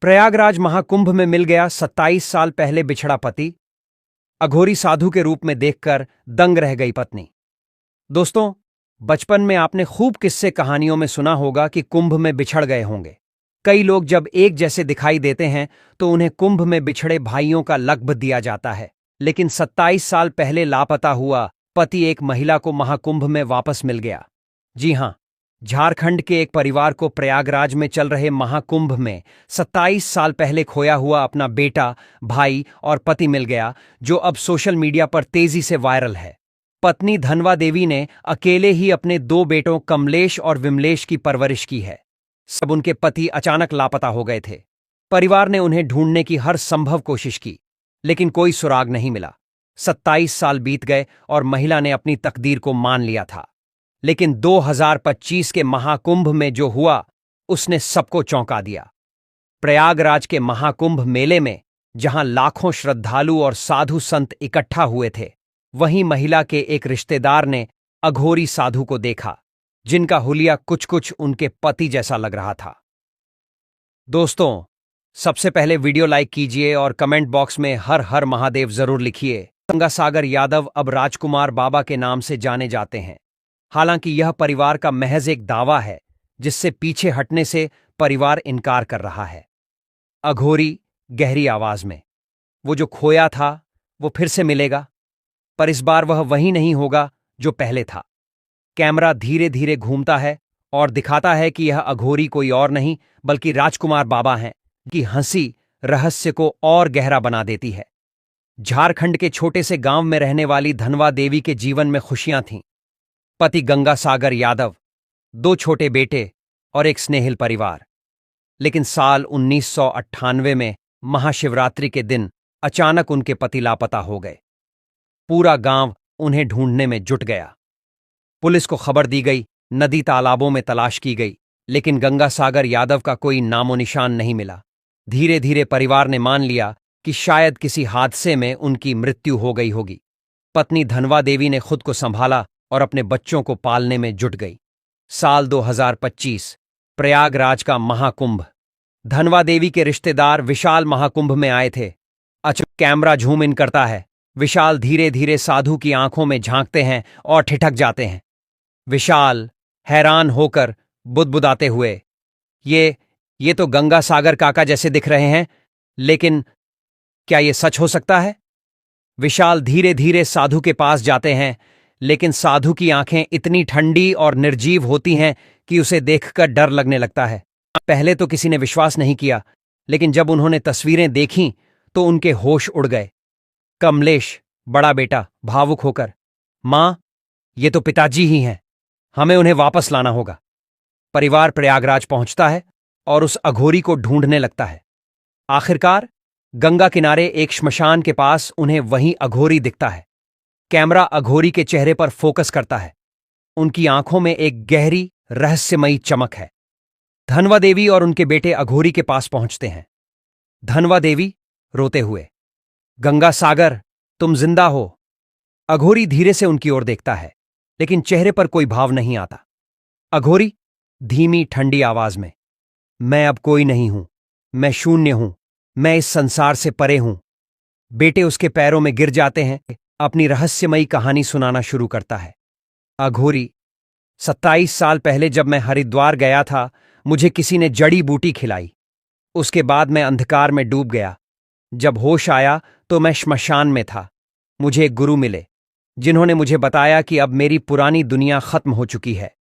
प्रयागराज महाकुंभ में मिल गया 27 साल पहले बिछड़ा पति। अघोरी साधु के रूप में देखकर दंग रह गई पत्नी। दोस्तों, बचपन में आपने खूब किस्से कहानियों में सुना होगा कि कुंभ में बिछड़ गए होंगे। कई लोग जब एक जैसे दिखाई देते हैं तो उन्हें कुंभ में बिछड़े भाइयों का लक़्ब दिया जाता है। लेकिन 27 साल पहले लापता हुआ पति एक महिला को महाकुंभ में वापस मिल गया। जी हां, झारखंड के एक परिवार को प्रयागराज में चल रहे महाकुंभ में 27 साल पहले खोया हुआ अपना बेटा, भाई और पति मिल गया, जो अब सोशल मीडिया पर तेजी से वायरल है। पत्नी धनवा देवी ने अकेले ही अपने 2 बेटों कमलेश और विमलेश की परवरिश की है। सब उनके पति अचानक लापता हो गए थे। परिवार ने उन्हें ढूंढने की हर संभव कोशिश की, लेकिन कोई सुराग नहीं मिला। 27 साल बीत गए और महिला ने अपनी तकदीर को मान लिया था। लेकिन 2025 के महाकुंभ में जो हुआ उसने सबको चौंका दिया। प्रयागराज के महाकुंभ मेले में जहां लाखों श्रद्धालु और साधु संत इकट्ठा हुए थे, वहीं महिला के एक रिश्तेदार ने अघोरी साधु को देखा, जिनका हुलिया कुछ कुछ उनके पति जैसा लग रहा था। दोस्तों, सबसे पहले वीडियो लाइक कीजिए और कमेंट बॉक्स में हर हर महादेव जरूर लिखिए। गंगा सागर यादव अब राजकुमार बाबा के नाम से जाने जाते हैं। हालांकि यह परिवार का महज एक दावा है, जिससे पीछे हटने से परिवार इनकार कर रहा है। अघोरी गहरी आवाज में, वो जो खोया था वो फिर से मिलेगा, पर इस बार वह वही नहीं होगा जो पहले था। कैमरा धीरे धीरे घूमता है और दिखाता है कि यह अघोरी कोई और नहीं बल्कि राजकुमार बाबा हैं, कि हंसी रहस्य को और गहरा बना देती है। झारखंड के छोटे से गांव में रहने वाली धनवा देवी के जीवन में खुशियां थीं। पति गंगा सागर यादव, 2 छोटे बेटे और एक स्नेहिल परिवार। लेकिन साल 1998 में महाशिवरात्रि के दिन अचानक उनके पति लापता हो गए। पूरा गांव उन्हें ढूंढने में जुट गया। पुलिस को खबर दी गई, नदी तालाबों में तलाश की गई, लेकिन गंगा सागर यादव का कोई नामो निशान नहीं मिला। धीरे धीरे परिवार ने मान लिया कि शायद किसी हादसे में उनकी मृत्यु हो गई होगी। पत्नी धनवा देवी ने खुद को संभाला और अपने बच्चों को पालने में जुट गई। साल 2025, प्रयागराज का महाकुंभ। धनवा देवी के रिश्तेदार विशाल महाकुंभ में आए थे। अचानक कैमरा झूम इन करता है। विशाल धीरे धीरे साधु की आंखों में झांकते हैं और ठिठक जाते हैं। विशाल हैरान होकर बुदबुदाते हुए, ये तो गंगा सागर काका जैसे दिख रहे हैं, लेकिन क्या ये सच हो सकता है? विशाल धीरे धीरे साधु के पास जाते हैं, लेकिन साधु की आंखें इतनी ठंडी और निर्जीव होती हैं कि उसे देखकर डर लगने लगता है। पहले तो किसी ने विश्वास नहीं किया, लेकिन जब उन्होंने तस्वीरें देखीं तो उनके होश उड़ गए। कमलेश, बड़ा बेटा, भावुक होकर, मां, ये तो पिताजी ही हैं, हमें उन्हें वापस लाना होगा। परिवार प्रयागराज पहुंचता है और उस अघोरी को ढूंढने लगता है। आखिरकार गंगा किनारे एक श्मशान के पास उन्हें वहीं अघोरी दिखता है। कैमरा अघोरी के चेहरे पर फोकस करता है। उनकी आंखों में एक गहरी रहस्यमयी चमक है। धनवा देवी और उनके बेटे अघोरी के पास पहुंचते हैं। धनवा देवी रोते हुए, गंगा सागर, तुम जिंदा हो। अघोरी धीरे से उनकी ओर देखता है, लेकिन चेहरे पर कोई भाव नहीं आता। अघोरी धीमी ठंडी आवाज में, मैं अब कोई नहीं हूं, मैं शून्य हूं, मैं इस संसार से परे हूं। बेटे उसके पैरों में गिर जाते हैं, अपनी रहस्यमयी कहानी सुनाना शुरू करता है। अघोरी, 27 साल पहले जब मैं हरिद्वार गया था, मुझे किसी ने जड़ी बूटी खिलाई। उसके बाद मैं अंधकार में डूब गया। जब होश आया तो मैं श्मशान में था। मुझे एक गुरु मिले, जिन्होंने मुझे बताया कि अब मेरी पुरानी दुनिया खत्म हो चुकी है।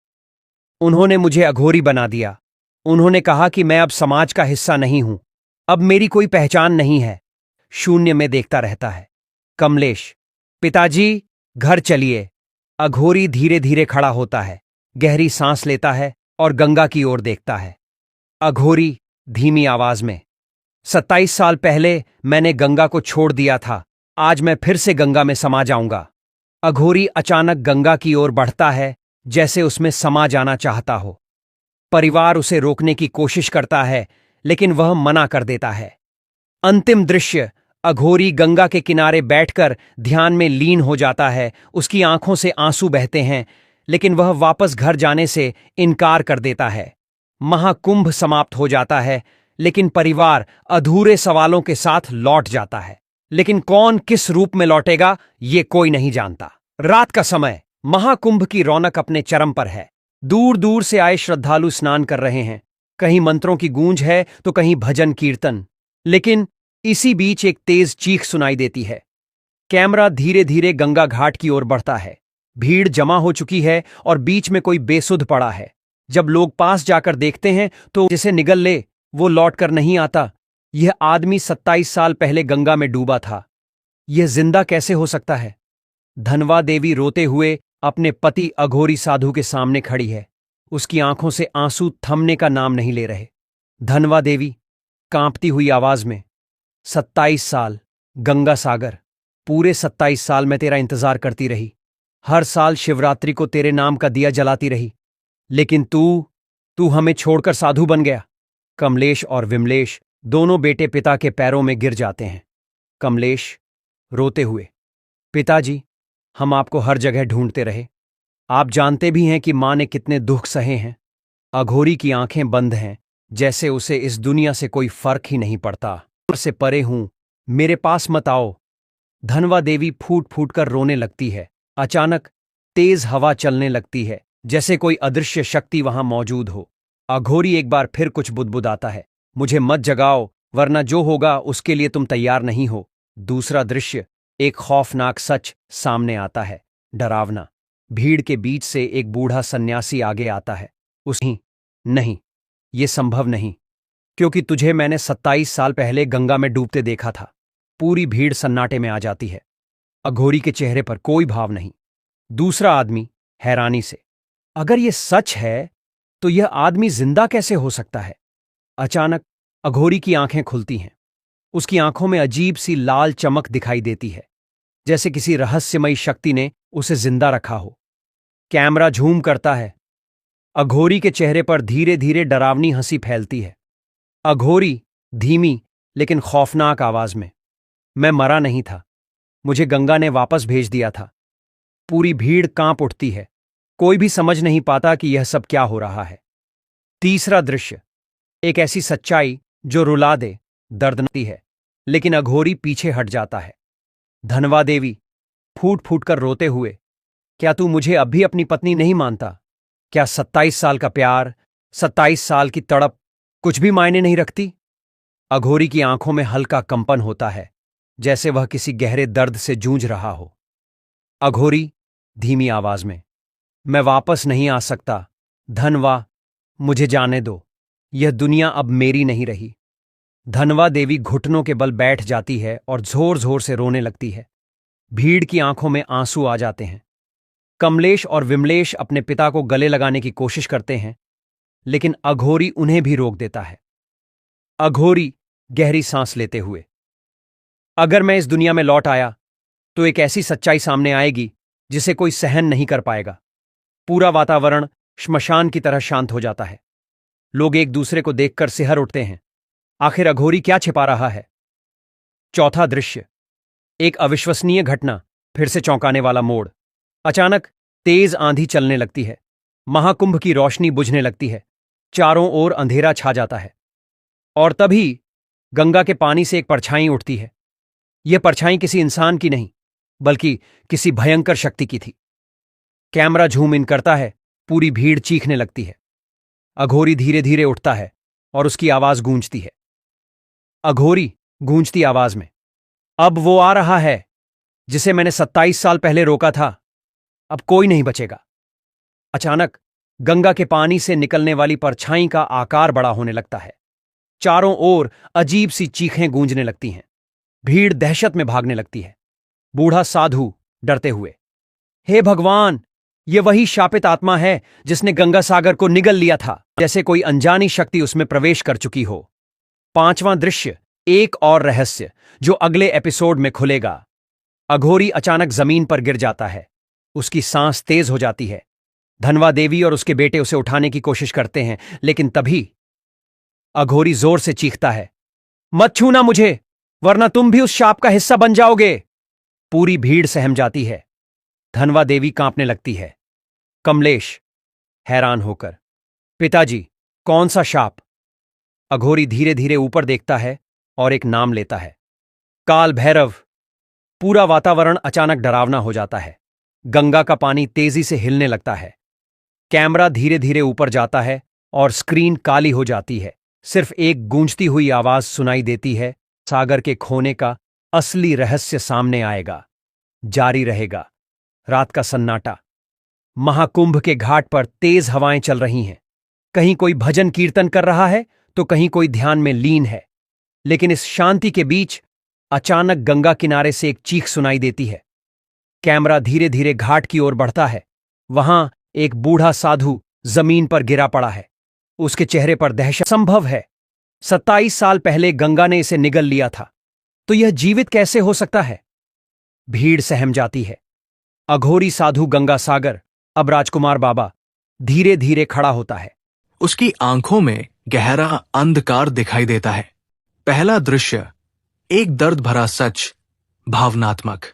उन्होंने मुझे अघोरी बना दिया। उन्होंने कहा कि मैं अब समाज का हिस्सा नहीं हूं, अब मेरी कोई पहचान नहीं है। शून्य में देखता रहता है। कमलेश, पिताजी, घर चलिए। अघोरी धीरे धीरे खड़ा होता है, गहरी सांस लेता है और गंगा की ओर देखता है। अघोरी धीमी आवाज में, 27 साल पहले मैंने गंगा को छोड़ दिया था, आज मैं फिर से गंगा में समा जाऊंगा। अघोरी अचानक गंगा की ओर बढ़ता है, जैसे उसमें समा जाना चाहता हो। परिवार उसे रोकने की कोशिश करता है, लेकिन वह मना कर देता है। अंतिम दृश्य, अघोरी गंगा के किनारे बैठकर ध्यान में लीन हो जाता है। उसकी आंखों से आंसू बहते हैं, लेकिन वह वापस घर जाने से इनकार कर देता है। महाकुंभ समाप्त हो जाता है, लेकिन परिवार अधूरे सवालों के साथ लौट जाता है। लेकिन कौन किस रूप में लौटेगा ये कोई नहीं जानता। रात का समय, महाकुंभ की रौनक अपने चरम पर है। दूर दूर से आए श्रद्धालु स्नान कर रहे हैं। कहीं मंत्रों की गूंज है तो कहीं भजन कीर्तन। लेकिन इसी बीच एक तेज चीख सुनाई देती है। कैमरा धीरे धीरे गंगा घाट की ओर बढ़ता है। भीड़ जमा हो चुकी है और बीच में कोई बेसुध पड़ा है। जब लोग पास जाकर देखते हैं तो जिसे निगल ले वो लौट कर नहीं आता। यह आदमी 27 साल पहले गंगा में डूबा था। यह जिंदा कैसे हो सकता है? धनवा देवी रोते हुए अपने पति अघोरी साधु के सामने खड़ी है। उसकी आंखों से आंसू थमने का नाम नहीं ले रहे। धनवा देवी कांपती हुई आवाज में, 27 साल, गंगा सागर, पूरे 27 साल मैं तेरा इंतजार करती रही। हर साल शिवरात्रि को तेरे नाम का दिया जलाती रही। लेकिन तू हमें छोड़कर साधु बन गया। कमलेश और विमलेश दोनों बेटे पिता के पैरों में गिर जाते हैं। कमलेश रोते हुए, पिताजी, हम आपको हर जगह ढूंढते रहे। आप जानते भी हैं कि मां ने कितने दुख सहे हैं। अघोरी की आंखें बंद हैं, जैसे उसे इस दुनिया से कोई फर्क ही नहीं पड़ता। से परे हूं, मेरे पास मत आओ। धनवा देवी फूट फूट कर रोने लगती है। अचानक तेज हवा चलने लगती है, जैसे कोई अदृश्य शक्ति वहां मौजूद हो। अघोरी एक बार फिर कुछ बुदबुदाता है, मुझे मत जगाओ, वरना जो होगा उसके लिए तुम तैयार नहीं हो। दूसरा दृश्य, एक खौफनाक सच सामने आता है, डरावना। भीड़ के बीच से एक बूढ़ा सन्यासी आगे आता है। नहीं, ये संभव नहीं, क्योंकि तुझे मैंने 27 साल पहले गंगा में डूबते देखा था। पूरी भीड़ सन्नाटे में आ जाती है। अघोरी के चेहरे पर कोई भाव नहीं। दूसरा आदमी हैरानी से, अगर ये सच है तो यह आदमी जिंदा कैसे हो सकता है? अचानक अघोरी की आंखें खुलती हैं। उसकी आंखों में अजीब सी लाल चमक दिखाई देती है, जैसे किसी रहस्यमयी शक्ति ने उसे जिंदा रखा हो। कैमरा झूम करता है। अघोरी के चेहरे पर धीरे धीरे डरावनी हंसी फैलती है। अघोरी धीमी लेकिन खौफनाक आवाज में, मैं मरा नहीं था, मुझे गंगा ने वापस भेज दिया था। पूरी भीड़ कांप उठती है। कोई भी समझ नहीं पाता कि यह सब क्या हो रहा है। तीसरा दृश्य, एक ऐसी सच्चाई जो रुला दे, दर्दनाक है, लेकिन अघोरी पीछे हट जाता है। धनवा देवी फूट फूट कर रोते हुए, क्या तू मुझे अब भी अपनी पत्नी नहीं मानता? क्या 27 साल का प्यार, 27 साल की तड़प कुछ भी मायने नहीं रखती? अघोरी की आंखों में हल्का कंपन होता है, जैसे वह किसी गहरे दर्द से जूझ रहा हो। अघोरी धीमी आवाज में, मैं वापस नहीं आ सकता। धनवा, मुझे जाने दो, यह दुनिया अब मेरी नहीं रही। धनवा देवी घुटनों के बल बैठ जाती है और जोर जोर से रोने लगती है। भीड़ की आंखों में आंसू आ जाते हैं। कमलेश और विमलेश अपने पिता को गले लगाने की कोशिश करते हैं, लेकिन अघोरी उन्हें भी रोक देता है। अघोरी गहरी सांस लेते हुए, अगर मैं इस दुनिया में लौट आया तो एक ऐसी सच्चाई सामने आएगी जिसे कोई सहन नहीं कर पाएगा। पूरा वातावरण श्मशान की तरह शांत हो जाता है। लोग एक दूसरे को देखकर सिहर उठते हैं। आखिर अघोरी क्या छिपा रहा है? चौथा दृश्य, एक अविश्वसनीय घटना, फिर से चौंकाने वाला मोड़। अचानक तेज आंधी चलने लगती है। महाकुंभ की रोशनी बुझने लगती है। चारों ओर अंधेरा छा जाता है। और तभी गंगा के पानी से एक परछाई उठती है। यह परछाई किसी इंसान की नहीं, बल्कि किसी भयंकर शक्ति की थी। कैमरा झूम इन करता है। पूरी भीड़ चीखने लगती है। अघोरी धीरे धीरे उठता है और उसकी आवाज गूंजती है। अघोरी गूंजती आवाज में, अब वो आ रहा है जिसे मैंने 27 साल पहले रोका था। अब कोई नहीं बचेगा। अचानक गंगा के पानी से निकलने वाली परछाई का आकार बड़ा होने लगता है। चारों ओर अजीब सी चीखें गूंजने लगती हैं। भीड़ दहशत में भागने लगती है। बूढ़ा साधु डरते हुए, हे भगवान, ये वही शापित आत्मा है जिसने गंगा सागर को निगल लिया था, जैसे कोई अनजानी शक्ति उसमें प्रवेश कर चुकी हो। पांचवां दृश्य, एक और रहस्य जो अगले एपिसोड में खुलेगा। अघोरी अचानक जमीन पर गिर जाता है। उसकी सांस तेज हो जाती है। धनवा देवी और उसके बेटे उसे उठाने की कोशिश करते हैं, लेकिन तभी अघोरी जोर से चीखता है, मत छूना मुझे, वरना तुम भी उस शाप का हिस्सा बन जाओगे। पूरी भीड़ सहम जाती है। धनवा देवी कांपने लगती है। कमलेश हैरान होकर, पिताजी, कौन सा शाप? अघोरी धीरे धीरे ऊपर देखता है और एक नाम लेता है, काल भैरव। पूरा वातावरण अचानक डरावना हो जाता है। गंगा का पानी तेजी से हिलने लगता है। कैमरा धीरे धीरे ऊपर जाता है और स्क्रीन काली हो जाती है। सिर्फ एक गूंजती हुई आवाज सुनाई देती है, सागर के खोने का असली रहस्य सामने आएगा। जारी रहेगा। रात का सन्नाटा। महाकुंभ के घाट पर तेज हवाएं चल रही हैं। कहीं कोई भजन कीर्तन कर रहा है तो कहीं कोई ध्यान में लीन है। लेकिन इस शांति के बीच अचानक गंगा किनारे से एक चीख सुनाई देती है। कैमरा धीरे धीरे घाट की ओर बढ़ता है। वहां एक बूढ़ा साधु जमीन पर गिरा पड़ा है। उसके चेहरे पर दहशत। संभव है 27 साल पहले गंगा ने इसे निगल लिया था, तो यह जीवित कैसे हो सकता है? भीड़ सहम जाती है। अघोरी साधु गंगा सागर, अब राजकुमार बाबा, धीरे धीरे खड़ा होता है। उसकी आंखों में गहरा अंधकार दिखाई देता है। पहला दृश्य एक दर्द भरा सच, भावनात्मक।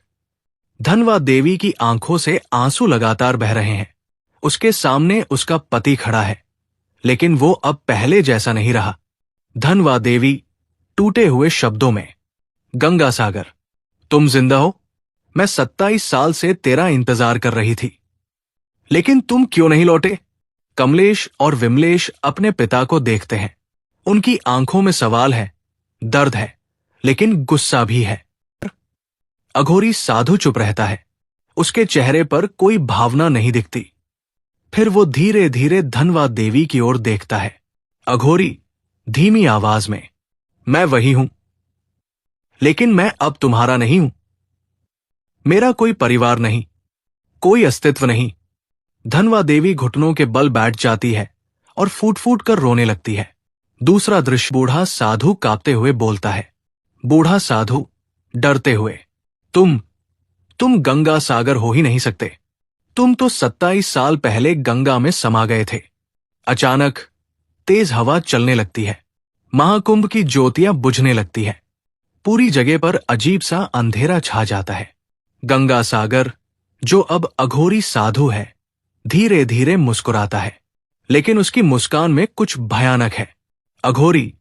धनवा देवी की आंखों से आंसू लगातार बह रहे हैं। उसके सामने उसका पति खड़ा है, लेकिन वो अब पहले जैसा नहीं रहा। धनवा देवी टूटे हुए शब्दों में, गंगा सागर, तुम जिंदा हो? मैं 27 साल से तेरा इंतजार कर रही थी, लेकिन तुम क्यों नहीं लौटे? कमलेश और विमलेश अपने पिता को देखते हैं। उनकी आंखों में सवाल है, दर्द है, लेकिन गुस्सा भी है। अघोरी साधु चुप रहता है। उसके चेहरे पर कोई भावना नहीं दिखती। फिर वो धीरे धीरे धनवा देवी की ओर देखता है। अघोरी धीमी आवाज में, मैं वही हूं, लेकिन मैं अब तुम्हारा नहीं हूं। मेरा कोई परिवार नहीं, कोई अस्तित्व नहीं। धनवा देवी घुटनों के बल बैठ जाती है और फूट फूट कर रोने लगती है। दूसरा दृश्य, बूढ़ा साधु कांपते हुए बोलता है। बूढ़ा साधु डरते हुए, तुम गंगा सागर हो ही नहीं सकते। तुम तो 27 साल पहले गंगा में समा गए थे। अचानक तेज हवा चलने लगती है। महाकुंभ की ज्योतियां बुझने लगती है। पूरी जगह पर अजीब सा अंधेरा छा जाता है। गंगा सागर, जो अब अघोरी साधु है, धीरे धीरे मुस्कुराता है, लेकिन उसकी मुस्कान में कुछ भयानक है। अघोरी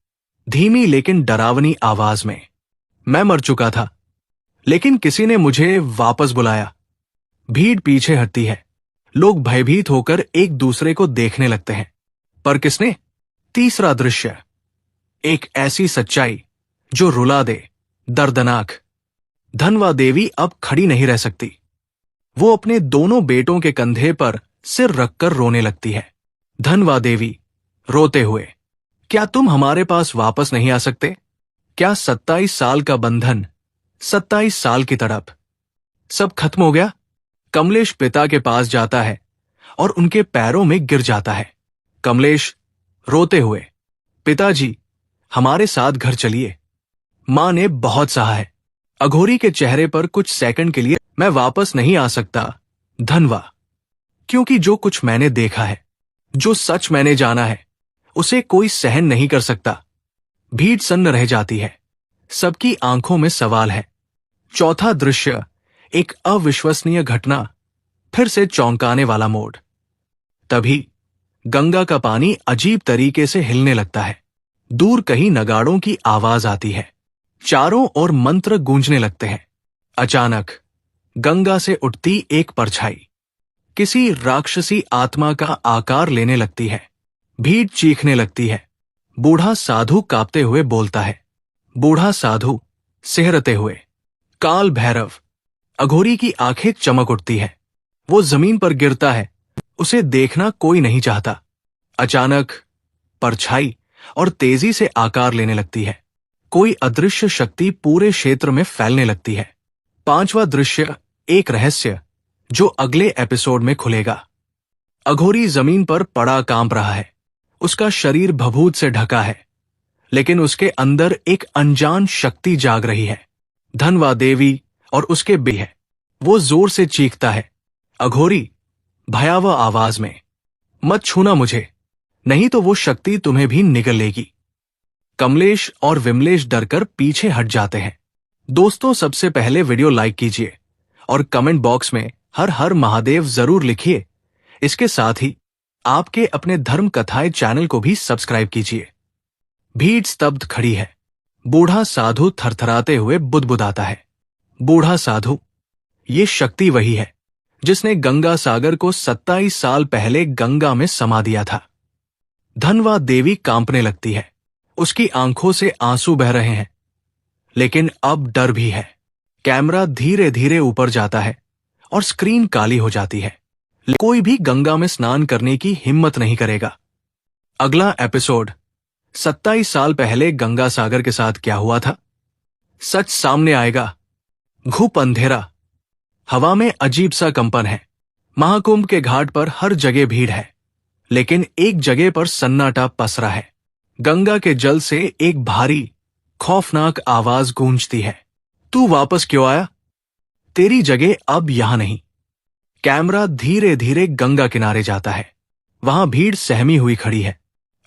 धीमी लेकिन डरावनी आवाज में, मैं मर चुका था, लेकिन किसी ने मुझे वापस बुलाया। भीड़ पीछे हटती है। लोग भयभीत होकर एक दूसरे को देखने लगते हैं। पर किसने? तीसरा दृश्य, एक ऐसी सच्चाई जो रुला दे, दर्दनाक। धनवा देवी अब खड़ी नहीं रह सकती। वो अपने दोनों बेटों के कंधे पर सिर रखकर रोने लगती है। धनवा देवी रोते हुए, क्या तुम हमारे पास वापस नहीं आ सकते? क्या 27 साल का बंधन, 27 साल की तड़प, सब खत्म हो गया? कमलेश पिता के पास जाता है और उनके पैरों में गिर जाता है। कमलेश रोते हुए, पिताजी, हमारे साथ घर चलिए। मां ने बहुत सहा है। अघोरी के चेहरे पर कुछ सेकंड के लिए, मैं वापस नहीं आ सकता धनवा, क्योंकि जो कुछ मैंने देखा है, जो सच मैंने जाना है, उसे कोई सहन नहीं कर सकता। भीड़ सन्न रह जाती है। सबकी आंखों में सवाल है। चौथा दृश्य, एक अविश्वसनीय घटना, फिर से चौंकाने वाला मोड़। तभी गंगा का पानी अजीब तरीके से हिलने लगता है। दूर कहीं नगाड़ों की आवाज आती है। चारों ओर मंत्र गूंजने लगते हैं। अचानक गंगा से उठती एक परछाई किसी राक्षसी आत्मा का आकार लेने लगती है। भीड़ चीखने लगती है। बूढ़ा साधु कांपते हुए बोलता है। बूढ़ा साधु सिहरते हुए, काल भैरव। अघोरी की आंखें चमक उठती है। वो जमीन पर गिरता है। उसे देखना कोई नहीं चाहता। अचानक परछाई और तेजी से आकार लेने लगती है। कोई अदृश्य शक्ति पूरे क्षेत्र में फैलने लगती है। पांचवा दृश्य, एक रहस्य जो अगले एपिसोड में खुलेगा। अघोरी जमीन पर पड़ा कांप रहा है। उसका शरीर भभूत से ढका है, लेकिन उसके अंदर एक अनजान शक्ति जाग रही है। धनवा देवी और उसके बे है। वो जोर से चीखता है। अघोरी भयावह आवाज में, मत छूना मुझे, नहीं तो वो शक्ति तुम्हें भी निगल लेगी। कमलेश और विमलेश डरकर पीछे हट जाते हैं। दोस्तों, सबसे पहले वीडियो लाइक कीजिए और कमेंट बॉक्स में हर हर महादेव जरूर लिखिए। इसके साथ ही आपके अपने धर्म कथाएं चैनल को भी सब्सक्राइब कीजिए। भीड़ स्तब्ध खड़ी है। बूढ़ा साधु थरथराते हुए बुदबुदाता है। बूढ़ा साधु, ये शक्ति वही है जिसने गंगा सागर को 27 साल पहले गंगा में समा दिया था। धनवा देवी कांपने लगती है। उसकी आंखों से आंसू बह रहे हैं, लेकिन अब डर भी है। कैमरा धीरे धीरे ऊपर जाता है और स्क्रीन काली हो जाती है। कोई भी गंगा में स्नान करने की हिम्मत नहीं करेगा। अगला एपिसोड 27 साल पहले गंगा सागर के साथ क्या हुआ था? सच सामने आएगा। घुप अंधेरा, हवा में अजीब सा कंपन है। महाकुंभ के घाट पर हर जगह भीड़ है, लेकिन एक जगह पर सन्नाटा पसरा है। गंगा के जल से एक भारी खौफनाक आवाज गूंजती है। तू वापस क्यों आया? तेरी जगह अब यहां नहीं। कैमरा धीरे धीरे गंगा किनारे जाता है। वहां भीड़ सहमी हुई खड़ी है।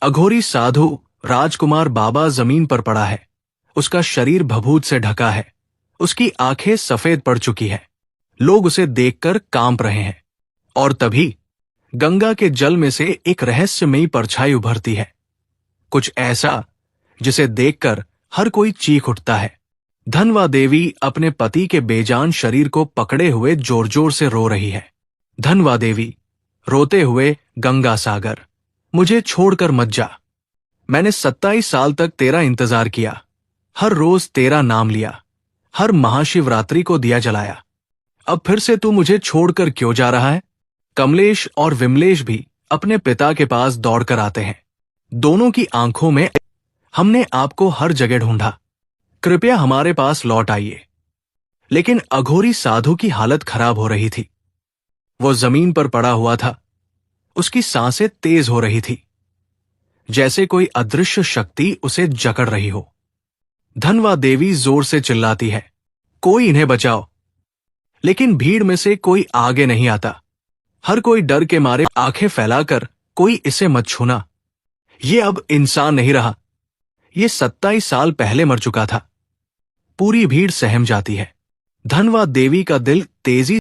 अघोरी साधु राजकुमार बाबा जमीन पर पड़ा है। उसका शरीर भभूत से ढका है। उसकी आंखें सफेद पड़ चुकी है। लोग उसे देखकर कांप रहे हैं। और तभी गंगा के जल में से एक रहस्यमयी परछाई उभरती है। कुछ ऐसा जिसे देखकर हर कोई चीख उठता है। धनवा देवी अपने पति के बेजान शरीर को पकड़े हुए जोर जोर से रो रही है। धनवा देवी रोते हुए, गंगा सागर, मुझे छोड़कर मत जा। मैंने 27 साल तक तेरा इंतजार किया। हर रोज तेरा नाम लिया। हर महाशिवरात्रि को दिया जलाया। अब फिर से तू मुझे छोड़कर क्यों जा रहा है? कमलेश और विमलेश भी अपने पिता के पास दौड़कर आते हैं। दोनों की आंखों में, हमने आपको हर जगह ढूंढा, कृपया हमारे पास लौट आइए। लेकिन अघोरी साधु की हालत खराब हो रही थी। वो जमीन पर पड़ा हुआ था। उसकी सांसें तेज हो रही थी, जैसे कोई अदृश्य शक्ति उसे जकड़ रही हो। धनवा देवी जोर से चिल्लाती है, कोई इन्हें बचाओ। लेकिन भीड़ में से कोई आगे नहीं आता। हर कोई डर के मारे आंखें फैलाकर, कोई इसे मत छूना। ये अब इंसान नहीं रहा। ये 27 साल पहले मर चुका था। पूरी भीड़ सहम जाती है। धनवा देवी का दिल तेजी